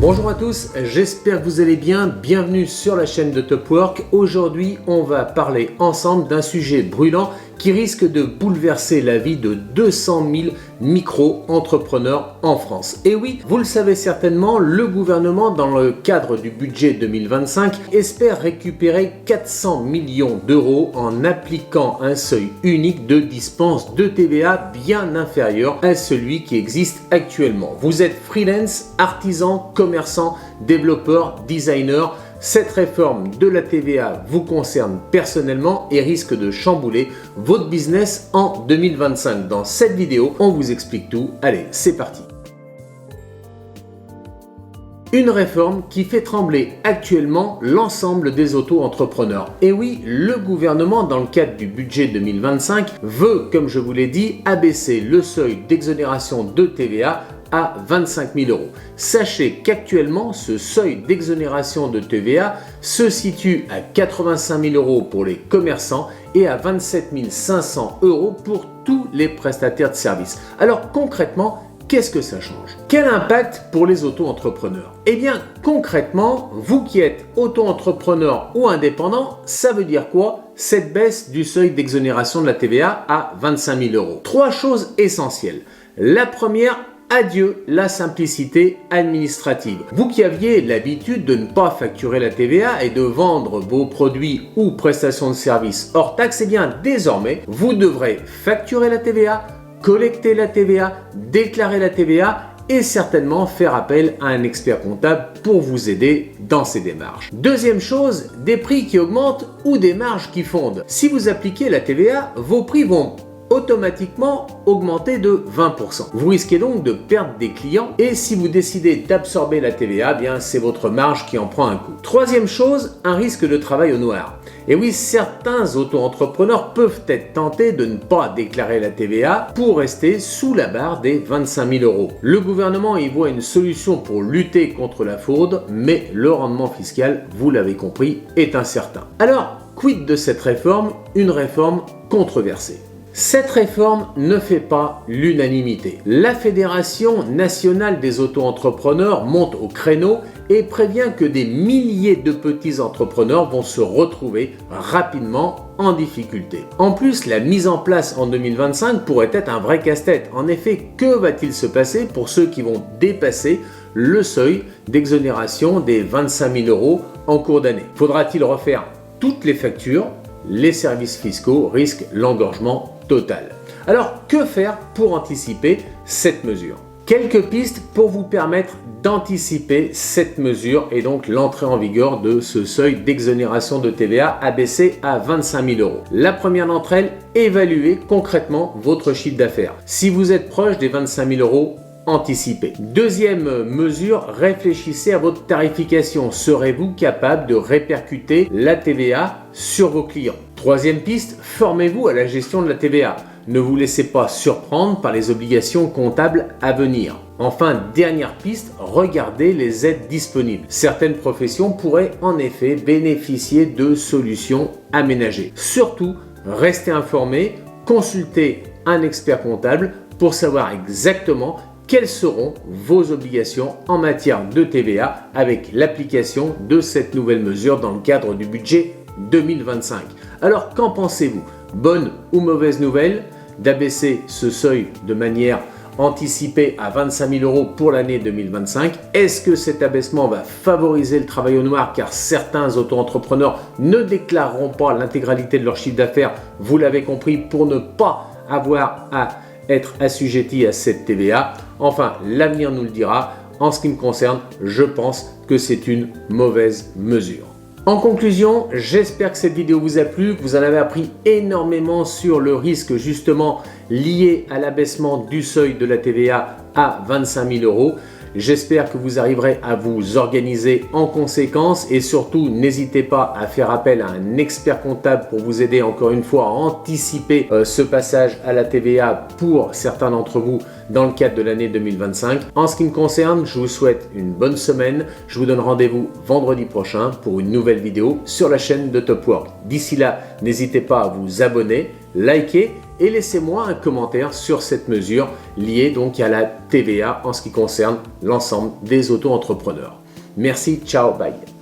Bonjour à tous, j'espère que vous allez bien. Bienvenue sur la chaîne de Top Work. Aujourd'hui, on va parler ensemble d'un sujet brûlant qui risque de bouleverser la vie de 200 000 micro-entrepreneurs en France. Et oui, vous le savez certainement, le gouvernement, dans le cadre du budget 2025, espère récupérer 400 millions d'euros en appliquant un seuil unique de dispense de TVA bien inférieur à celui qui existe actuellement. Vous êtes freelance, artisan, commerçant, développeur, designer. Cette réforme de la TVA vous concerne personnellement et risque de chambouler votre business en 2025. Dans cette vidéo, on vous explique tout. Allez, c'est parti. Une réforme qui fait trembler actuellement l'ensemble des auto-entrepreneurs. Et oui, le gouvernement, dans le cadre du budget 2025, veut, comme je vous l'ai dit, abaisser le seuil d'exonération de TVA à 25 000 euros. Sachez qu'actuellement, ce seuil d'exonération de TVA se situe à 85 000 euros pour les commerçants et à 27 500 euros pour tous les prestataires de services. Alors concrètement, qu'est-ce que ça change? Quel impact pour les auto-entrepreneurs? Eh bien, concrètement, vous qui êtes auto-entrepreneur ou indépendant, ça veut dire quoi? Cette baisse du seuil d'exonération de la TVA à 25 000 euros. Trois choses essentielles. La première, adieu la simplicité administrative. Vous qui aviez l'habitude de ne pas facturer la TVA et de vendre vos produits ou prestations de services hors taxe, eh bien désormais, vous devrez facturer la TVA, collecter la TVA, déclarer la TVA et certainement faire appel à un expert comptable pour vous aider dans ces démarches. Deuxième chose, des prix qui augmentent ou des marges qui fondent. Si vous appliquez la TVA, vos prix vont automatiquement augmenter de 20%. Vous risquez donc de perdre des clients et si vous décidez d'absorber la TVA, bien c'est votre marge qui en prend un coup. Troisième chose, un risque de travail au noir. Et oui, certains auto-entrepreneurs peuvent être tentés de ne pas déclarer la TVA pour rester sous la barre des 25 000 euros. Le gouvernement y voit une solution pour lutter contre la fraude, mais le rendement fiscal, vous l'avez compris, est incertain. Alors, quid de cette réforme? Une réforme controversée. Cette réforme ne fait pas l'unanimité. La Fédération nationale des auto-entrepreneurs monte au créneau et prévient que des milliers de petits entrepreneurs vont se retrouver rapidement en difficulté. En plus, la mise en place en 2025 pourrait être un vrai casse-tête. En effet, que va-t-il se passer pour ceux qui vont dépasser le seuil d'exonération des 25 000 euros en cours d'année? Faudra-t-il refaire toutes les factures? Les services fiscaux risquent l'engorgement total. Alors, que faire pour anticiper cette mesure? Quelques pistes pour vous permettre d'anticiper cette mesure et donc l'entrée en vigueur de ce seuil d'exonération de TVA abaissé à 25 000 euros. La première d'entre elles, évaluez concrètement votre chiffre d'affaires. Si vous êtes proche des 25 000 euros, anticipez. Deuxième mesure, réfléchissez à votre tarification. Serez-vous capable de répercuter la TVA sur vos clients? Troisième piste, formez-vous à la gestion de la TVA. Ne vous laissez pas surprendre par les obligations comptables à venir. Enfin, dernière piste, regardez les aides disponibles. Certaines professions pourraient en effet bénéficier de solutions aménagées. Surtout, restez informés, consultez un expert comptable pour savoir exactement quelles seront vos obligations en matière de TVA avec l'application de cette nouvelle mesure dans le cadre du budget 2025. Alors, qu'en pensez-vous? Bonne ou mauvaise nouvelle d'abaisser ce seuil de manière anticipée à 25 000 euros pour l'année 2025? Est-ce que cet abaissement va favoriser le travail au noir car certains auto-entrepreneurs ne déclareront pas l'intégralité de leur chiffre d'affaires, vous l'avez compris, pour ne pas avoir à être assujetti à cette TVA? Enfin, l'avenir nous le dira. En ce qui me concerne, je pense que c'est une mauvaise mesure. En conclusion, j'espère que cette vidéo vous a plu, que vous en avez appris énormément sur le risque justement lié à l'abaissement du seuil de la TVA à 25 000 euros. J'espère que vous arriverez à vous organiser en conséquence et surtout n'hésitez pas à faire appel à un expert comptable pour vous aider encore une fois à anticiper ce passage à la TVA pour certains d'entre vous dans le cadre de l'année 2025. En ce qui me concerne, je vous souhaite une bonne semaine. Je vous donne rendez-vous vendredi prochain pour une nouvelle vidéo sur la chaîne de Top Work. D'ici là, n'hésitez pas à vous abonner likez et laissez-moi un commentaire sur cette mesure liée donc à la TVA en ce qui concerne l'ensemble des auto-entrepreneurs. Merci, ciao, bye.